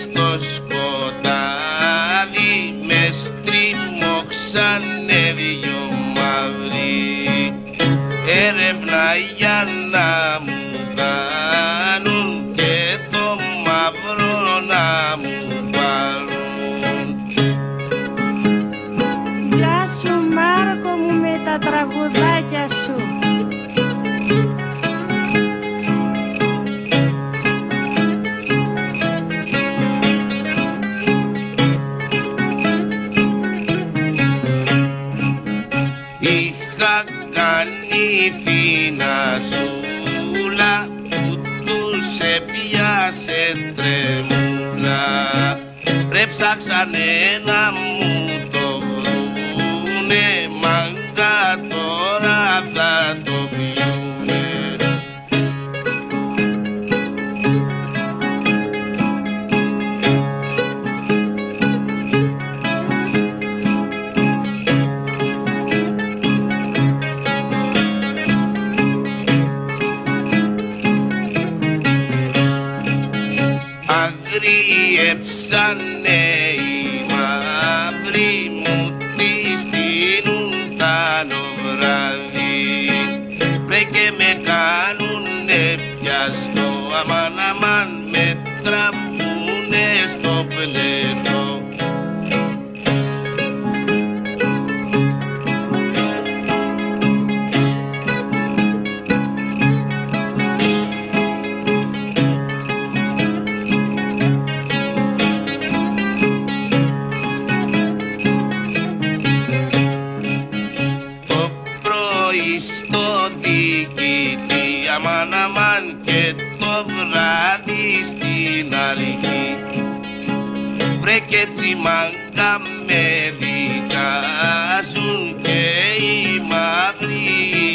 στο σκοτάδι μες τριμώξανε δυο μαύροι έρευνα για να μου κάνουν και το μαύρο να μου πάρουν. Γεια σου Μάρκο μου με τα τραγουδάκια σου. Είχα κάνει φινασούλα που τους έπιασε τρεμούλα. Ρε ψάξανε να μου το βρούνε, μάγκα τώρα θα το πιούνε. Αγριέψανε οι μαύροι μου τη στείλουν τ' βράδυ. Βρε και με κάνουνε πια στο αμάν αμάν, με τραμπούνε στο πλευρό. Στο διοικητή αμάν αμάν και το βράδυ στην αρχή. Βρε κι έτσι μάγκα με δικάζουν και οι μαύροι